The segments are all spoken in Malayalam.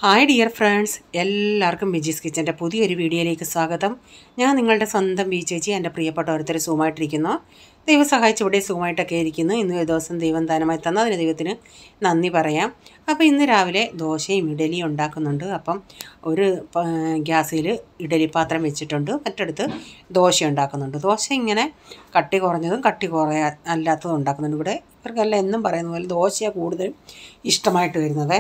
ഹായ് ഡിയർ ഫ്രണ്ട്സ്, എല്ലാവർക്കും ബിജീസ് കിച്ചൻ്റെ പുതിയൊരു വീഡിയോയിലേക്ക് സ്വാഗതം. ഞാൻ നിങ്ങളുടെ സ്വന്തം ബി ചേച്ചി. എൻ്റെ പ്രിയപ്പെട്ട ഓരോരുത്തർ സുഖമായിട്ടിരിക്കുന്നു. ദൈവം സഹായിച്ച് ഇവിടെ സുഖമായിട്ടൊക്കെ ഇരിക്കുന്നു. ഇന്ന് ഒരു ദിവസം ദൈവം ദാനമായി തന്ന അതിന് ദൈവത്തിന് നന്ദി പറയാം. അപ്പോൾ ഇന്ന് രാവിലെ ദോശയും ഇഡലിയും ഉണ്ടാക്കുന്നുണ്ട്. അപ്പം ഒരു ഗ്യാസിൽ ഇഡലി പാത്രം വെച്ചിട്ടുണ്ട്, മറ്റടുത്ത് ദോശ ഉണ്ടാക്കുന്നുണ്ട്. ദോശ ഇങ്ങനെ കട്ടി കുറഞ്ഞതും കട്ടി അല്ലാത്തതും ഉണ്ടാക്കുന്നുണ്ട്. ഇവിടെ ഇവർക്കെല്ലാം എന്നും പറയുന്ന പോലെ ദോശയാണ് കൂടുതലും ഇഷ്ടമായിട്ട് വരുന്നത്.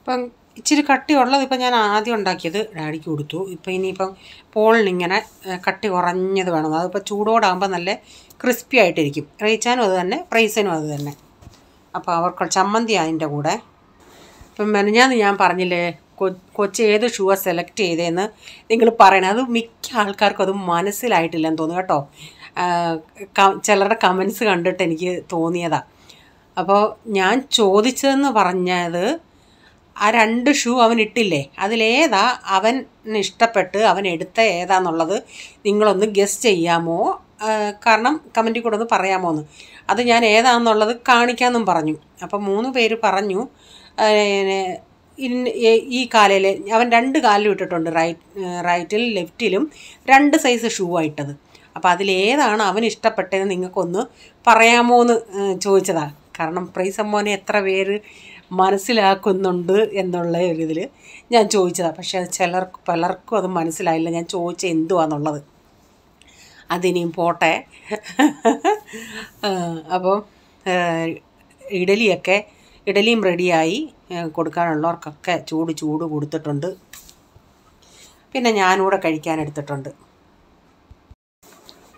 ഇപ്പം ഇച്ചിരി കട്ടിയുള്ളത് ഇപ്പം ഞാൻ ആദ്യം ഉണ്ടാക്കിയത് ഡാഡിക്ക് കൊടുത്തു. ഇപ്പം ഇനിയിപ്പം പോളിനിങ്ങനെ കട്ടി കുറഞ്ഞത് വേണം. അതിപ്പോൾ ചൂടോടാകുമ്പോൾ നല്ല ക്രിസ്പി ആയിട്ടിരിക്കും. റീച്ചാനും അത് തന്നെ, ഫ്രൈസിനും അത് തന്നെ. അപ്പോൾ അവർക്ക് ചമ്മന്തി അതിൻ്റെ കൂടെ. ഇപ്പം മെനഞ്ഞാന്ന് ഞാൻ പറഞ്ഞില്ലേ കൊച്ച് ഏത് ഷൂവാണ് സെലക്ട് ചെയ്തതെന്ന് നിങ്ങൾ പറയണേ. അത് മിക്ക ആൾക്കാർക്കും അത് മനസ്സിലായിട്ടില്ലെന്ന് തോന്നുന്നു കേട്ടോ. ചിലരുടെ കമൻസ് കണ്ടിട്ട് എനിക്ക് തോന്നിയതാണ്. അപ്പോൾ ഞാൻ ചോദിച്ചതെന്ന് പറഞ്ഞത് ആ 2 ഷൂ അവൻ ഇട്ടില്ലേ, അതിലേതാ അവന് ഇഷ്ടപ്പെട്ട് അവൻ എടുത്ത ഏതാന്നുള്ളത് നിങ്ങളൊന്ന് ഗസ് ചെയ്യാമോ? കാരണം കമൻറ്റിൽ കൂടെ ഒന്ന് പറയാമോ എന്ന്. അത് ഞാൻ ഏതാണെന്നുള്ളത് കാണിക്കാമെന്നും പറഞ്ഞു. അപ്പം 3 പേര് പറഞ്ഞു ഈ കാലയിൽ അവൻ 2 കാലിലും ഇട്ടിട്ടുണ്ട്. റൈറ്റിലും ലെഫ്റ്റിലും 2 സൈസ് ഷൂ ആയിട്ടത്. അപ്പോൾ അതിലേതാണ് അവന് ഇഷ്ടപ്പെട്ടതെന്ന് നിങ്ങൾക്കൊന്ന് പറയാമോ എന്ന് ചോദിച്ചതാണ്. കാരണം പ്രൈസമ്മോനെ എത്ര പേര് മനസ്സിലാക്കുന്നുണ്ട് എന്നുള്ള ഒരിതിൽ ഞാൻ ചോദിച്ചതാണ്. പക്ഷേ അത് പലർക്കും അത് മനസ്സിലായില്ല ഞാൻ ചോദിച്ചത് എന്തുവാന്നുള്ളത്. അതിനിയും പോട്ടെ. അപ്പോൾ ഇഡലിയും റെഡിയായി. കൊടുക്കാനുള്ളവർക്കൊക്കെ ചൂട് കൊടുത്തിട്ടുണ്ട്. പിന്നെ ഞാനിവിടെ കഴിക്കാൻ എടുത്തിട്ടുണ്ട്.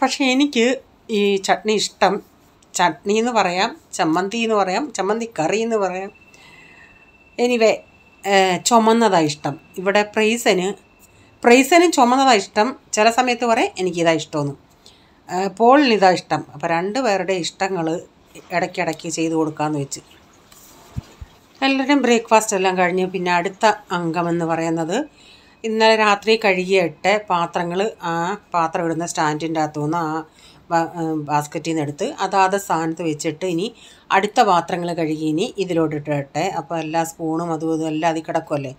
പക്ഷേ എനിക്ക് ഈ ചട്നി ഇഷ്ടം. ചട്നി എന്ന് പറയാം, ചമ്മന്തി എന്ന് പറയാം, ചമ്മന്തി കറി എന്ന് പറയാം. എനിവേ ചുമന്നതാണ് ഇഷ്ടം. ഇവിടെ പ്രൈസനും ചുമന്നതാണ് ഇഷ്ടം. ചില സമയത്ത് പറയും എനിക്കിതാ ഇഷ്ടമെന്ന്. പോളിന് ഇതാ ഇഷ്ടം. അപ്പോൾ 2 പേരുടെ ഇഷ്ടങ്ങൾ ഇടയ്ക്കിടയ്ക്ക് ചെയ്ത് കൊടുക്കാമെന്ന് വെച്ച്. എല്ലാവരുടെയും ബ്രേക്ക്ഫാസ്റ്റ് എല്ലാം കഴിഞ്ഞ് പിന്നെ അടുത്ത അംഗമെന്ന് പറയുന്നത് ഇന്നലെ രാത്രി കഴുകിയിട്ട് പാത്രങ്ങൾ പാത്രം ഇടുന്ന സ്റ്റാൻഡിൻ്റെ അകത്തുനിന്ന് ബാസ്ക്കറ്റിൽ നിന്ന് എടുത്ത് അതാത് സ്ഥാനത്ത് വെച്ചിട്ട് ഇനി അടുത്ത പാത്രങ്ങൾ കഴുകി ഇനി ഇതിലോട്ടിട്ടെ. അപ്പോൾ എല്ലാ സ്പൂണും അതും എല്ലാം അതിൽ കിടക്കുമല്ലേ.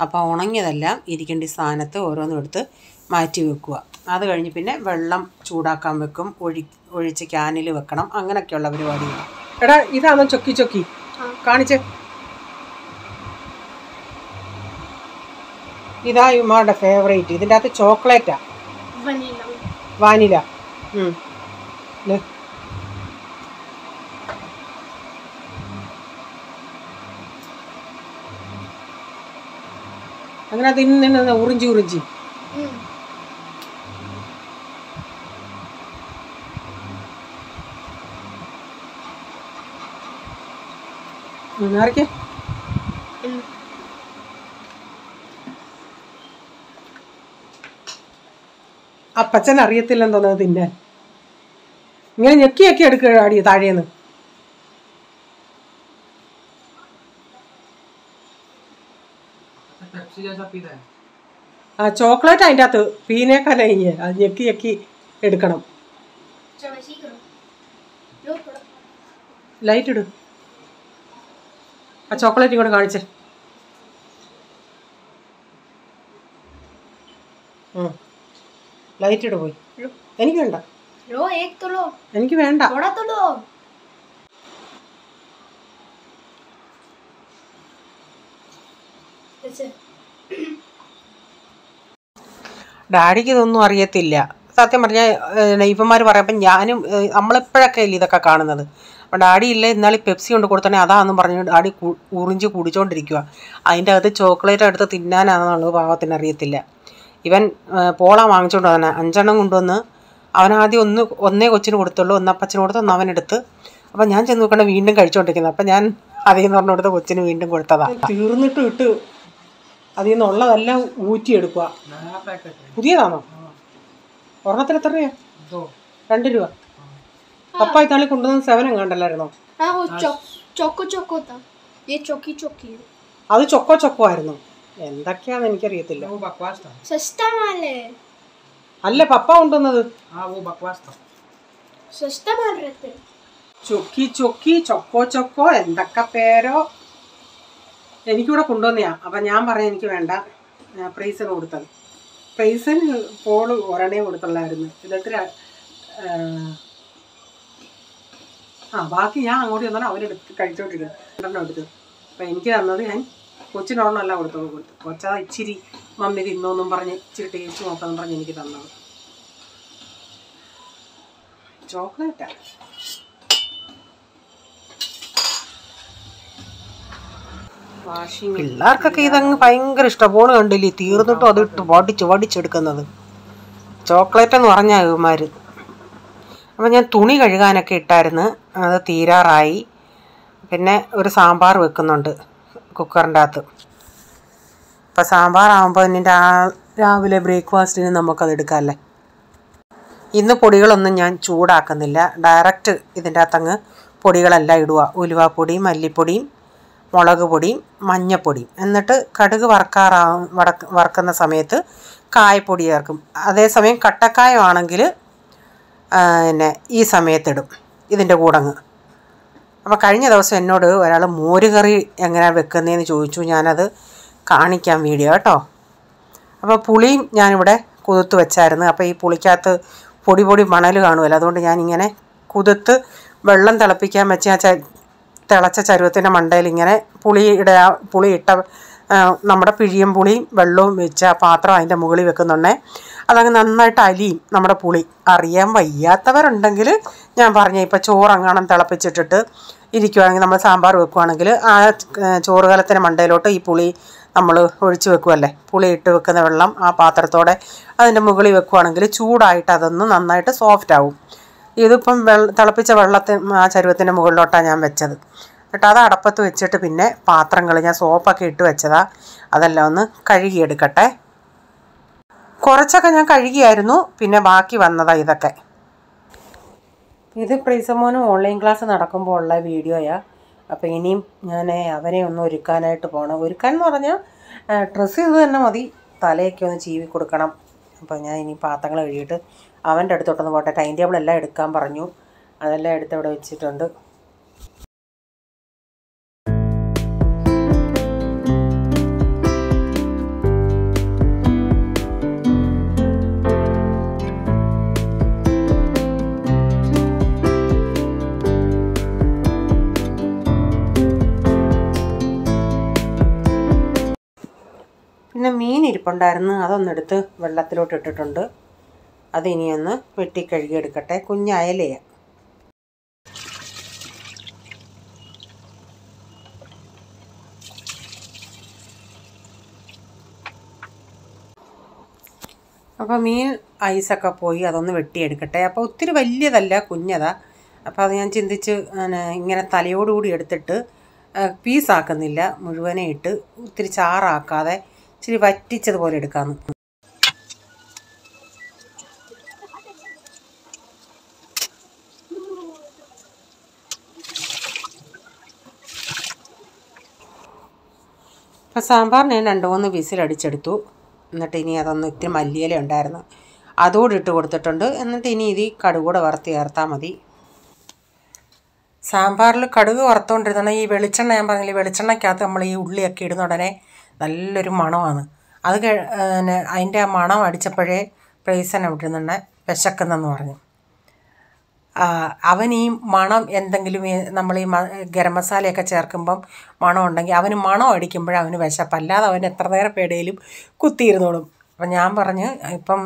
അപ്പോൾ ഉണങ്ങിയതെല്ലാം ഇരിക്കേണ്ട സ്ഥാനത്ത് ഓരോന്നും എടുത്ത് മാറ്റി വെക്കുക. അത് കഴിഞ്ഞ് പിന്നെ വെള്ളം ചൂടാക്കാൻ വെക്കും, ഒഴിച്ച് ക്യാനിൽ വെക്കണം. അങ്ങനെയൊക്കെയുള്ള പരിപാടികൾ. എടാ ഇതാണോ ചൊക്കി കാണിച്ച്. ഇതാ ഇമാരുടെ ഫേവറേറ്റ്. ഇതിൻ്റെ അകത്ത് ചോക്ലേറ്റാ, വാനില. അങ്ങനെ തിന്ന് ഉറിഞ്ചി ആരൊക്കെ അപ്പച്ചൻ അറിയത്തില്ലെന്ന് തോന്നുന്നത് തിന്നാൻ. ഇങ്ങനെ ഞെക്കി എടുക്കുക അടി താഴേന്ന്. ചോക്ലേറ്റ് അതിൻ്റെ അകത്ത് പീനേക്കാൾ കഴിഞ്ഞ് അത് ഞെക്കി എടുക്കണം. ലൈറ്റ് ഇടും. ആ ചോക്ലേറ്റ് ഇങ്ങോട്ട് കാണിച്ചേ. ലൈറ്റ് ഇട് പോയി. എനിക്ക് വേണ്ട, എനിക്ക് വേണ്ട. ഡാഡിക്ക് ഇതൊന്നും അറിയത്തില്ല സത്യം പറഞ്ഞാൽ. ഇവന്മാർ പറയുമ്പം ഞാനും നമ്മളെപ്പോഴൊക്കെ അല്ലേ ഇതൊക്കെ കാണുന്നത്. അപ്പം ഡാഡി ഇല്ല ഇന്നാളി പെപ്സി കൊണ്ട് കൊടുത്തണേ അതാണെന്നും പറഞ്ഞു ഡാഡി ഉറിഞ്ച് കുടിച്ചോണ്ടിരിക്കുക. അതിൻ്റെ അകത്ത് ചോക്ലേറ്റ് എടുത്ത് തിന്നാനാണെന്നുള്ളത് പാവത്തിന് അറിയത്തില്ല. ഇവൻ പോള വാങ്ങിച്ചുകൊണ്ട് തന്നെ 5 എണ്ണം കൊണ്ടുവന്ന് അവനാദ്യം ഒന്നേ കൊച്ചിന് കൊടുത്തുള്ളൂ, ഒന്നപ്പച്ചന് കൊടുത്ത് ഒന്നവനെടുത്ത്. അപ്പം ഞാൻ ചെന്ന് നോക്കണ വീണ്ടും കഴിച്ചുകൊണ്ടിരിക്കുന്നത്. അപ്പം ഞാൻ അതിൽ നിന്ന് പറഞ്ഞു കൊടുത്ത് കൊച്ചിന് വീണ്ടും കൊടുത്തതാണ്. തീർന്നിട്ട് ഇട്ട് അതിൽ നിന്നുള്ളതെല്ലാം ഊറ്റിയെടുക്കുക. പുതിയതാണോ? ഒരെണ്ണത്തിന് എത്ര രൂപ? 2 രൂപ. പപ്പ ഇതാളി കൊണ്ടുവന്ന 7 കണ്ടല്ലായിരുന്നോ? അത് ചൊക്കോ ആയിരുന്നു. എന്തൊക്കെയാന്ന് എനിക്കറിയത്തില്ല. അല്ല പപ്പ കൊണ്ടുവന്നത്. ചൊക്കി ചൊക്കോ എന്തൊക്കെ പേരോ എനിക്കിവിടെ കൊണ്ടുവന്നയാ. അപ്പം ഞാൻ പറയാം എനിക്ക് വേണ്ട, പ്രൈസിന് കൊടുത്തത്. പ്രൈസിന് പോള് ഒരെണ്ണേ കൊടുത്തുള്ളായിരുന്നു. എന്നിട്ട് ബാക്കി ഞാൻ അങ്ങോട്ട് ചെന്നാൽ അവരെടുത്ത് കഴിച്ചോണ്ടിരിക്കുന്നു. 2 എടുത്ത്. അപ്പം എനിക്ക് തന്നത് ഞാൻ കൊച്ചിനൊരെണ്ണമല്ല കൊടുത്തു. കൊച്ചാ ഇച്ചിരി മമ്മി തിന്നോന്നും പറഞ്ഞ് ഇച്ചിരി ടേസ്റ്റ് നോക്കാമെന്ന് പറഞ്ഞ് എനിക്ക് തന്നത്. ചോക്ലേറ്റാ. പിള്ളേർക്കൊക്കെ ഇതങ്ങ് ഭയങ്കര ഇഷ്ടം. പോണ് കണ്ടില്ലേ, തീർന്നിട്ടും അത് ഇട്ട് വടിച്ചെടുക്കുന്നത്. ചോക്ലേറ്റ് എന്ന് പറഞ്ഞാൽ ഇവന്മാർ. അപ്പം ഞാൻ തുണി കഴുകാനൊക്കെ ഇട്ടായിരുന്നു, അത് തീരാറായി. പിന്നെ ഒരു സാമ്പാർ വെക്കുന്നുണ്ട് കുക്കറിൻ്റെ അകത്ത്. അപ്പം സാമ്പാറാകുമ്പോൾ ഇനി രാവിലെ ബ്രേക്ക്ഫാസ്റ്റിന് നമുക്കത് എടുക്കാമല്ലേ. ഇന്ന് പൊടികളൊന്നും ഞാൻ ചൂടാക്കുന്നില്ല, ഡയറക്റ്റ് ഇതിൻ്റെ അകത്തങ്ങ് പൊടികളെല്ലാം ഇടുക. ഉലുവാപ്പൊടിയും മല്ലിപ്പൊടിയും മുളക് പൊടിയും മഞ്ഞപ്പൊടിയും. എന്നിട്ട് കടുക് വറക്കുന്ന സമയത്ത് കായപ്പൊടി ചേർക്കും. അതേസമയം കട്ടക്കായമാണെങ്കിൽ പിന്നെ ഈ സമയത്തിടും ഇതിൻ്റെ കൂടങ്ങ്. അപ്പോൾ കഴിഞ്ഞ ദിവസം എന്നോട് ഒരാൾ മോരുകറി എങ്ങനെയാണ് വെക്കുന്നതെന്ന് ചോദിച്ചു. ഞാനത് കാണിക്കാം വീഡിയോ കേട്ടോ. അപ്പോൾ പുളിയും ഞാനിവിടെ കുതിർത്ത് വെച്ചായിരുന്നു. അപ്പോൾ ഈ പുളിക്കകത്ത് പൊടി മണൽ കാണുമല്ലോ, അതുകൊണ്ട് ഞാനിങ്ങനെ കുതിർത്ത് വെള്ളം തിളപ്പിക്കാൻ വെച്ച് ആ തിളച്ച ചരുവത്തിൻ്റെ മണ്ടയിൽ ഇങ്ങനെ പുളിയിട്ട നമ്മുടെ പിഴിയും പുളിയും വെള്ളവും വെച്ച് ആ പാത്രം അതിൻ്റെ മുകളിൽ വെക്കുന്നുണ്ടേ. അതങ്ങ് നന്നായിട്ട് അലിയും നമ്മുടെ പുളി. അറിയാൻ വയ്യാത്തവരുണ്ടെങ്കിൽ ഞാൻ പറഞ്ഞ ഇപ്പോൾ ചോറങ്ങാണം തിളപ്പിച്ചിട്ടിട്ട് ഇരിക്കുവാണെങ്കിൽ, നമ്മൾ സാമ്പാർ വെക്കുവാണെങ്കിൽ ആ ചോറ് കലത്തിൻ്റെ മണ്ടയിലോട്ട് ഈ പുളി നമ്മൾ ഒഴിച്ച് വെക്കുമല്ലേ, പുളി ഇട്ട് വെക്കുന്ന വെള്ളം ആ പാത്രത്തോടെ അതിൻ്റെ മുകളിൽ വെക്കുവാണെങ്കിൽ ചൂടായിട്ട് അതൊന്ന് നന്നായിട്ട് സോഫ്റ്റ് ആവും. ഇതിപ്പം തിളപ്പിച്ച വെള്ളത്തിന് ആ ചരുവത്തിൻ്റെ മുകളിലോട്ടാണ് ഞാൻ വെച്ചത്. എന്നിട്ട് അത് അടപ്പത്ത് വെച്ചിട്ട് പിന്നെ പാത്രങ്ങൾ ഞാൻ സോപ്പൊക്കെ ഇട്ട് വെച്ചതാ, അതെല്ലാം ഒന്ന് കഴുകിയെടുക്കട്ടെ. കുറച്ചൊക്കെ ഞാൻ കഴുകിയായിരുന്നു, പിന്നെ ബാക്കി വന്നതാണ് ഇതൊക്കെ. ഇത് പ്രീസമോന് ഓൺലൈൻ ക്ലാസ് നടക്കുമ്പോൾ ഉള്ള വീഡിയോയാണ്. അപ്പോൾ ഇനിയും ഞാൻ അവനെ ഒന്ന് ഒരുക്കാനായിട്ട് പോകണം. ഒരുക്കാൻ എന്ന് പറഞ്ഞാൽ ഡ്രസ്സ് ചെയ്ത് തന്നെ മതി, തലയൊക്കെ ഒന്ന് ചീവി കൊടുക്കണം. അപ്പോൾ ഞാൻ ഇനി പാത്രങ്ങൾ കഴുകിയിട്ട് അവൻ്റെ അടുത്തോട്ടൊന്ന് പോട്ടെ. ടൈം ടേബിൾ എല്ലാം എടുക്കാൻ പറഞ്ഞു, അതെല്ലാം എടുത്ത് ഇവിടെ വെച്ചിട്ടുണ്ട്. പിന്നെ മീൻ ഇരിപ്പുണ്ടായിരുന്നു, അതൊന്നെടുത്ത് വെള്ളത്തിലോട്ട് ഇട്ടിട്ടുണ്ട്. അതിനിയൊന്ന് വെട്ടി കഴുകിയെടുക്കട്ടെ. കുഞ്ഞയലയാണ്. അപ്പോൾ മീൻ ഐസൊക്കെ പോയി, അതൊന്ന് വെട്ടിയെടുക്കട്ടെ. അപ്പോൾ ഒത്തിരി വലിയതല്ല, കുഞ്ഞതാ. അപ്പോൾ അത് ഞാൻ ചിന്തിച്ച് ഇങ്ങനെ തലയോടുകൂടി എടുത്തിട്ട് പീസാക്കുന്നില്ല, മുഴുവനെ ഇട്ട് ഒത്തിരി ചാറാക്കാതെ ഇച്ചിരി വറ്റിച്ചതുപോലെ എടുക്കാമെന്ന്. അപ്പോൾ സാമ്പാറിന് ഞാൻ 2-3 വിസിലടിച്ചെടുത്തു. എന്നിട്ട് ഇനി അതൊന്ന് ഇത്തിരി മല്ലിയില ഉണ്ടായിരുന്നു, അതോടെ ഇട്ട് കൊടുത്തിട്ടുണ്ട്. എന്നിട്ട് ഇനി ഇത് കടുകൂടെ വറുത്ത് ചേർത്താൽ മതി. സാമ്പാറിൽ കടുക് വറുത്തുകൊണ്ടിരുന്ന ഈ വെളിച്ചെണ്ണ, ഞാൻ പറഞ്ഞില്ലേ, വെളിച്ചെണ്ണയ്ക്കകത്ത് നമ്മൾ ഈ ഉള്ളിയൊക്കെ ഇടുന്ന ഉടനെ നല്ലൊരു മണമാണ്. അത് അതിൻ്റെ ആ മണം അടിച്ചപ്പോഴേ പ്രൈസൻ ഇടുന്നുണ്ട് വിശക്കുന്നെന്ന് പറഞ്ഞു. അവൻ ഈ മണം എന്തെങ്കിലും നമ്മൾ ഈ ഗരം മസാലയൊക്കെ ചേർക്കുമ്പം മണം ഉണ്ടെങ്കിൽ അവന് മണം അടിക്കുമ്പോഴേ അവന് വിശപ്പ്, അല്ലാതെ അവൻ എത്ര നേരം പേടയിലും കുത്തിയിരുന്നോളും. അപ്പം ഞാൻ പറഞ്ഞ് ഇപ്പം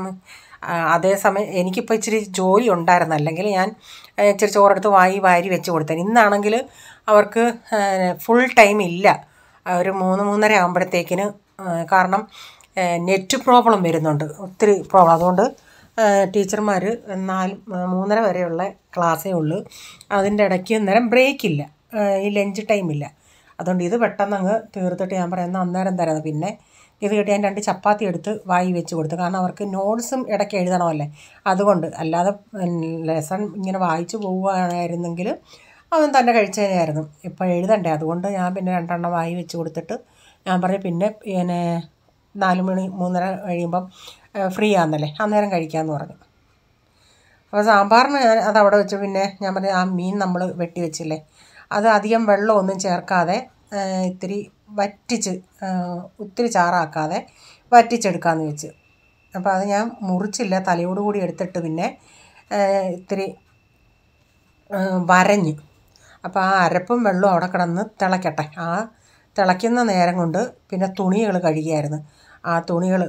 അതേസമയം എനിക്കിപ്പോൾ ഇച്ചിരി ജോലി ഉണ്ടായിരുന്നു, അല്ലെങ്കിൽ ഞാൻ ഇച്ചിരി ചോറെടുത്ത് വാരി വെച്ച് കൊടുത്തേനെ. ഇന്നാണെങ്കിൽ അവർക്ക് ഫുൾ ടൈം ഇല്ല, ഒരു 3-3:30 ആകുമ്പോഴത്തേക്കിന്. കാരണം നെറ്റ് പ്രോബ്ലം വരുന്നുണ്ട്, ഒത്തിരി പ്രോബ്ലം. അതുകൊണ്ട് ടീച്ചർമാർ 3:30 വരെയുള്ള ക്ലാസ്സേ ഉള്ളൂ. അതിൻ്റെ ഇടയ്ക്ക് നേരം ബ്രേക്കില്ല, ഈ ലഞ്ച് ടൈമില്ല. അതുകൊണ്ട് ഇത് പെട്ടെന്ന് അങ്ങ് തീർത്തിട്ട് ഞാൻ പറയാം എന്നാൽ അന്നേരം തരാം. പിന്നെ ഇത് കിട്ടി ഞാൻ 2 ചപ്പാത്തി എടുത്ത് വായി വെച്ച് കൊടുത്തു. കാരണം അവർക്ക് നോട്ട്സും ഇടയ്ക്ക് എഴുതണമല്ലേ, അതുകൊണ്ട്. അല്ലാതെ ലെസൺ ഇങ്ങനെ വായിച്ചു പോവുകയായിരുന്നെങ്കിൽ അവൻ തന്നെ കഴിച്ചതിനായിരുന്നു. ഇപ്പോൾ എഴുതണ്ടേ, അതുകൊണ്ട് ഞാൻ പിന്നെ 2 എണ്ണം വായി വെച്ച് കൊടുത്തിട്ട് ഞാൻ പറഞ്ഞു പിന്നെ 4 മണി 3:30 കഴിയുമ്പം ഫ്രീ ആണെന്നല്ലേ, അന്നേരം കഴിക്കാമെന്ന് പറഞ്ഞു. അപ്പോൾ സാമ്പാറിന് ഞാൻ അതവിടെ വെച്ചു. പിന്നെ ഞാൻ പറഞ്ഞു ആ മീൻ നമ്മൾ വെട്ടി വെച്ചില്ലേ, അത് അധികം വെള്ളമൊന്നും ചേർക്കാതെ ഇത്തിരി വറ്റിച്ച്, ഒത്തിരി ചാറാക്കാതെ വറ്റിച്ചെടുക്കാമെന്ന് വെച്ച്. അപ്പോൾ അത് ഞാൻ മുറിച്ചില്ല, തലയോടുകൂടി എടുത്തിട്ട് പിന്നെ ഇത്തിരി വരഞ്ഞ്. അപ്പോൾ ആ അരപ്പും വെള്ളവും അവിടെ കിടന്ന് തിളയ്ക്കട്ടെ. ആ തിളയ്ക്കുന്ന നേരം കൊണ്ട് പിന്നെ തുണികൾ കഴുകിയായിരുന്നു, ആ തുണികൾ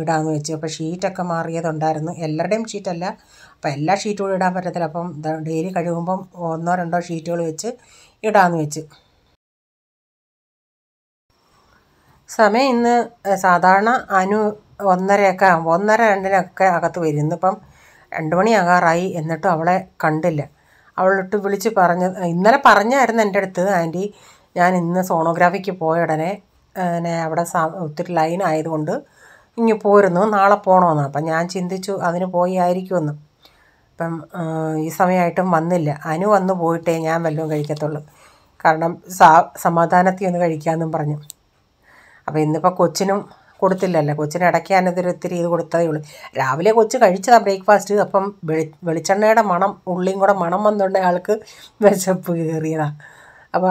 ഇടാമെന്ന് വെച്ചു. അപ്പോൾ ഷീറ്റൊക്കെ മാറിയതുണ്ടായിരുന്നു, എല്ലാവരുടെയും ഷീറ്റല്ല. അപ്പോൾ എല്ലാ ഷീറ്റും കൂടി ഇടാൻ പറ്റത്തില്ല. അപ്പം ഡെയിലി കഴുകുമ്പം 1-2 ഷീറ്റുകൾ വെച്ച് ഇടാമെന്ന് വെച്ച്. സമയം ഇന്ന് സാധാരണ അനു 1:30-2 അകത്ത് വരും. ഇന്നിപ്പം 2 മണിയാകാറായി, എന്നിട്ടും അവളെ കണ്ടില്ല. അവളിട്ട് വിളിച്ച് ഇന്നലെ പറഞ്ഞായിരുന്നു എൻ്റെ അടുത്ത്, ആൻറ്റി ഞാൻ ഇന്ന് സോണോഗ്രാഫിക്ക് പോയ ഉടനെ അവിടെ ഒത്തിരി ലൈൻ ആയതുകൊണ്ട് ഇങ്ങ് പോരുന്നു, നാളെ പോകണമെന്ന്. അപ്പം ഞാൻ ചിന്തിച്ചു അതിന് പോയി ആയിരിക്കുമെന്ന്. അപ്പം ഈ സമയമായിട്ടും വന്നില്ല. അനു വന്ന് പോയിട്ടേ ഞാൻ വല്ലതും കഴിക്കത്തുള്ളൂ, കാരണം സമാധാനത്തിൽ ഒന്ന് കഴിക്കാമെന്നും പറഞ്ഞു. അപ്പോൾ ഇന്നിപ്പോൾ കൊച്ചിനും കൊടുത്തില്ലല്ലോ, കൊച്ചിന് ഇടയ്ക്ക് ഞാനതൊരു ഒത്തിരി ഇത് കൊടുത്തതേ ഉള്ളൂ. രാവിലെ കൊച്ച് കഴിച്ചതാണ് ബ്രേക്ക്ഫാസ്റ്റ്. അപ്പം വെളിച്ചെണ്ണയുടെ മണം, ഉള്ളിയും കൂടെ മണം വന്നുകൊണ്ട് ആൾക്ക് വിശപ്പ് കയറിയതാണ്. അപ്പോൾ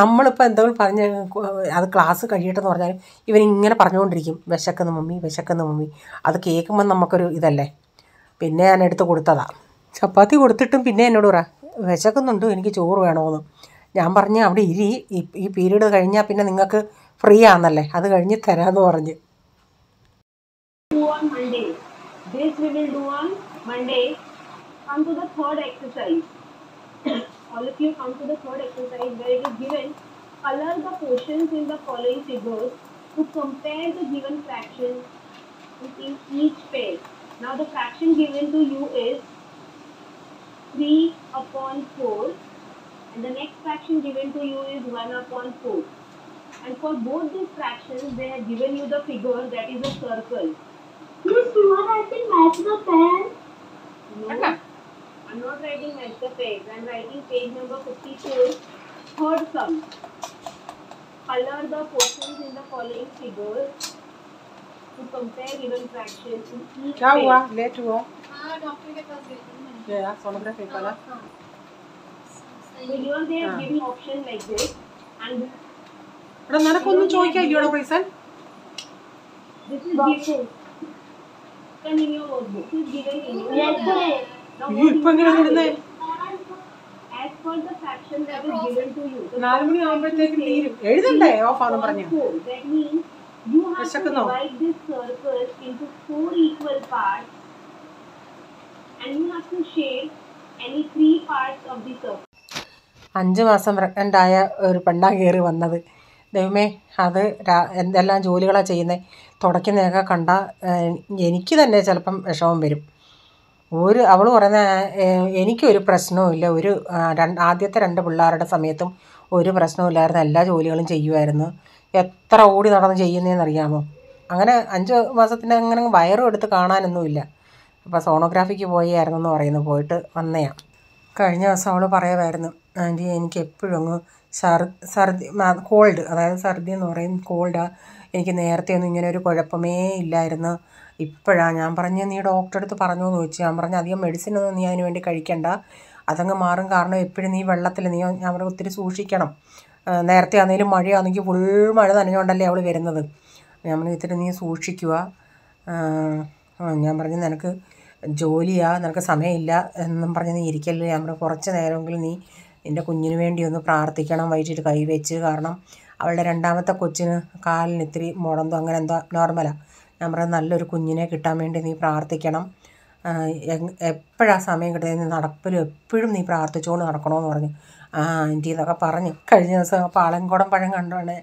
നമ്മളിപ്പോൾ എന്തെങ്കിലും പറഞ്ഞ് അത് ക്ലാസ് കഴിയട്ടെന്ന് പറഞ്ഞാൽ ഇവനിങ്ങനെ പറഞ്ഞുകൊണ്ടിരിക്കും, വിശക്കുന്നു മമ്മി, വിശക്കുന്നു മമ്മി. അത് കേൾക്കുമ്പം നമുക്കൊരു ഇതല്ലേ. പിന്നെ ഞാൻ എടുത്ത് കൊടുത്തതാണ്. ചപ്പാത്തി കൊടുത്തിട്ടും പിന്നെ എന്നോട് പറ വിശക്കുന്നുണ്ട്, എനിക്ക് ചോറ് വേണമെന്ന്. ഞാൻ പറഞ്ഞ് അവിടെ ഈ പീരീഡ് കഴിഞ്ഞാൽ പിന്നെ നിങ്ങൾക്ക് ഫ്രീ ആണെന്നല്ലേ, അത് കഴിഞ്ഞ് തരാമെന്ന് പറഞ്ഞ്. This we will do on Monday. Come to the third exercise. All of you come to the third exercise where it is given color the portions in the following figures to compare the given fraction in each pair. Now the fraction given to you is 3/4 and the next fraction given to you is 1/4. And for both these fractions they have given you the figure that is a circle. Yes, you are writing match the pair. No, I'm not writing match the page. I'm writing page number 54, third sum. Color the portions in the following figures to compare given fractions in each क्या page. हुआ, लेट हुआ? हाँ डॉक्टर के पास गई थी मैं। क्या सोनोग्राफी वाला? So here they have given option like this and എടാ നിനക്കൊന്നും ചോദിക്കാനില്ലയോടാ പ്രൈസൻ? this is given in your workbook. This is given in your Yes, workbook. sir. Now ഈ what ഇപ്പൊ you എങ്ങനെ have വരുന്നേ? is, as per the fraction that is given to you. The 4 മണി ആകുമ്പോഴത്തേക്കും തീരും. എഴുതണ്ടേ ഓഫാന്ന് പറഞ്ഞു? That means you have to വിശക്കുന്നോ? divide this circle into 4 equal parts and you have to shade any 3 parts of the circle. 5 മാസം പ്രഗ്നൻ്റായ ഒരു പെണ്ണാ കയറി വന്നത്. ദൈവമേ, അത് എന്തെല്ലാം ജോലികളാണ് ചെയ്യുന്നത്. തുടയ്ക്കുന്നതൊക്കെ കണ്ടാൽ എനിക്ക് തന്നെ ചിലപ്പം വിഷമം വരും. അവൾ പറയുന്ന എനിക്കൊരു പ്രശ്നവും ഇല്ല, ആദ്യത്തെ 2 പിള്ളേരുടെ സമയത്തും ഒരു പ്രശ്നവും ഇല്ലായിരുന്നു, എല്ലാ ജോലികളും ചെയ്യുമായിരുന്നു, എത്ര ഓടി നടന്ന് ചെയ്യുന്നതെന്നറിയാമോ. അങ്ങനെ 5 മാസത്തിന് അങ്ങനെ വയറും എടുത്ത് കാണാനൊന്നുമില്ല. അപ്പോൾ സോണോഗ്രാഫിക്ക് പോയായിരുന്നു പറയുന്നു, പോയിട്ട് വന്നയാണ്. കഴിഞ്ഞ ദിവസം അവൾ പറയുമായിരുന്നു, ആൻറ്റി എനിക്ക് എപ്പോഴും അങ്ങ് ഛർദി കോൾഡ്, അതായത് ഛർദി എന്ന് പറയും കോൾഡാണ്, എനിക്ക് നേരത്തെ ഒന്നും ഇങ്ങനെ ഒരു കുഴപ്പമേ ഇല്ലായിരുന്നു, ഇപ്പോഴാണ്. ഞാൻ പറഞ്ഞ് നീ ഡോക്ടറെ അടുത്ത് പറഞ്ഞോ എന്ന് ചോദിച്ചു. ഞാൻ പറഞ്ഞ് അധികം മെഡിസിനൊന്നും നീ അതിന് വേണ്ടി കഴിക്കണ്ട, അതങ്ങ് മാറും. കാരണം എപ്പോഴും നീ വെള്ളത്തിൽ ഞാൻ പറഞ്ഞ് ഒത്തിരി സൂക്ഷിക്കണം. നേരത്തെ ആണെങ്കിലും മഴയാണെങ്കിൽ ഫുൾ മഴ നനഞ്ഞുകൊണ്ടല്ലേ അവൾ വരുന്നത്. ഞാൻ പറഞ്ഞ് ഇത്തിരി നീ സൂക്ഷിക്കുക. ഞാൻ പറഞ്ഞു നിനക്ക് ജോലിയാണ്, നിനക്ക് സമയമില്ല എന്നും പറഞ്ഞ് നീ ഇരിക്കല്ലോ. ഞാൻ പറഞ്ഞു കുറച്ച് നേരമെങ്കിലും നീ നിൻ്റെ കുഞ്ഞിന് വേണ്ടി ഒന്ന് പ്രാർത്ഥിക്കണം, വൈകിട്ട് കൈവച്ച്. കാരണം അവളുടെ 2ാമത്തെ കൊച്ചിന് കാലിന് ഇത്തിരി മുടന്തോ അങ്ങനെ എന്തോ നോർമലാണ്. ഞാൻ പറഞ്ഞു നല്ലൊരു കുഞ്ഞിനെ കിട്ടാൻ വേണ്ടി നീ പ്രാർത്ഥിക്കണം, എപ്പോഴാണ് സമയം കിട്ടുന്നത്, നടപ്പിലും എപ്പോഴും നീ പ്രാർത്ഥിച്ചുകൊണ്ട് നടക്കണമെന്ന് പറഞ്ഞു. ആൻറ്റി എന്നൊക്കെ പറഞ്ഞ് കഴിഞ്ഞ ദിവസം പാളയംകോടൻ പഴം കണ്ടാണ്.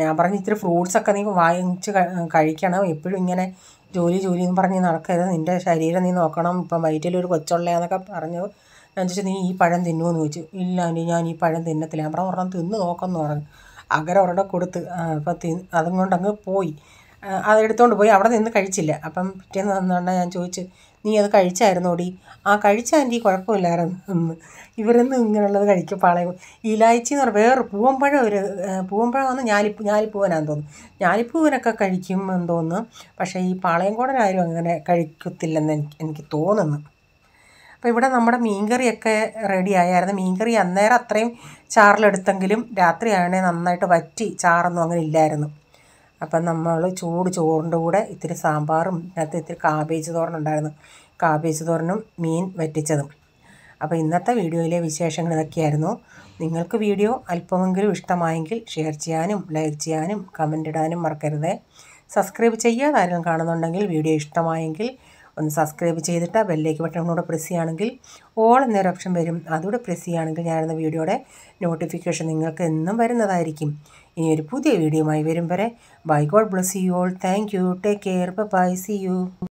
ഞാൻ പറഞ്ഞു ഇത്തിരി ഫ്രൂട്ട്സൊക്കെ നീ വാങ്ങിച്ച് കഴിക്കണം, എപ്പോഴും ഇങ്ങനെ ജോലി എന്ന് പറഞ്ഞ് നടക്കരുത്, നിൻ്റെ ശരീരം നീ നോക്കണം, ഇപ്പം വയറ്റിലൊരു കൊച്ചുള്ളതെന്നൊക്കെ പറഞ്ഞു. ഞാൻ ചോദിച്ചു നീ ഈ പഴം തിന്നുമെന്ന് ചോദിച്ചു. ഇല്ല ആൻറ്റി ഞാൻ ഈ പഴം തിന്നത്തില്ല. ഞാൻ പറഞ്ഞു ഒരെണ്ണം തിന്ന് നോക്കുമെന്ന് പറഞ്ഞു. അങ്ങനെ ഒരെണ്ണം കൊടുത്ത് അപ്പം അതും കൊണ്ടങ്ങ് പോയി. അതെടുത്തുകൊണ്ട് പോയി. അവിടെ നിന്ന് കഴിച്ചില്ല. അപ്പം പിറ്റേന്ന് വന്നുകൊണ്ട് ഞാൻ ചോദിച്ചു, നീ അത് കഴിച്ചായിരുന്നോടി? ആ കഴിച്ച ആൻറ്റി, കുഴപ്പമില്ലായിരുന്നു. ഇവരൊന്നും ഇങ്ങനെയുള്ളത് കഴിക്കും. പാളയം ഇലായിച്ചി എന്ന് പറഞ്ഞാൽ വേറെ പൂവമ്പഴം, പൂവമ്പഴമാണ് ഞാലിപ്പൂവനാന്ന് തോന്നുന്നു. ഞാലിപ്പൂവനൊക്കെ കഴിക്കും എന്ന് തോന്നുന്നു. പക്ഷേ ഈ പാളയംകോടൻ ആരും അങ്ങനെ കഴിക്കത്തില്ലെന്ന് എനിക്ക് തോന്നുന്നു. അപ്പോൾ ഇവിടെ നമ്മുടെ മീൻകറിയൊക്കെ റെഡി ആയായിരുന്നു. മീൻകറി അന്നേരം അത്രയും ചാറിലെടുത്തെങ്കിലും രാത്രിയാണെങ്കിൽ നന്നായിട്ട് വറ്റി, ചാറൊന്നും അങ്ങനെ ഇല്ലായിരുന്നു. അപ്പം നമ്മൾ ചൂട് ചോറിൻ്റെ കൂടെ ഇത്തിരി സാമ്പാറും അതിനകത്ത് ഇത്തിരി കാബേജ് തോരനുണ്ടായിരുന്നു. കാബേജ് തോരനും മീൻ വറ്റിച്ചതും. അപ്പോൾ ഇന്നത്തെ വീഡിയോയിലെ വിശേഷങ്ങൾ ഇതൊക്കെയായിരുന്നു. നിങ്ങൾക്ക് വീഡിയോ അല്പമെങ്കിലും ഇഷ്ടമായെങ്കിൽ ഷെയർ ചെയ്യാനും ലൈക്ക് ചെയ്യാനും കമൻ്റ് ഇടാനും മറക്കരുത്. സബ്സ്ക്രൈബ് ചെയ്യാതെ ആരെങ്കിലും കാണുന്നുണ്ടെങ്കിൽ വീഡിയോ ഇഷ്ടമായെങ്കിൽ ഒന്ന് സബ്സ്ക്രൈബ് ചെയ്തിട്ട് ബെല്ലേക്ക് ബട്ടണൂടെ പ്രസ് ചെയ്യുകയാണെങ്കിൽ ഓൾ എന്നൊരു ഓപ്ഷൻ വരും. അതുകൂടെ പ്രസ് ചെയ്യുകയാണെങ്കിൽ ഞാനെന്ന വീഡിയോയുടെ നോട്ടിഫിക്കേഷൻ നിങ്ങൾക്ക് എന്നും വരുന്നതായിരിക്കും. ഇനി ഒരു പുതിയ വീഡിയോയുമായി വരും വരെ bye. God bless you all. Thank you. Take care. Bye. See U.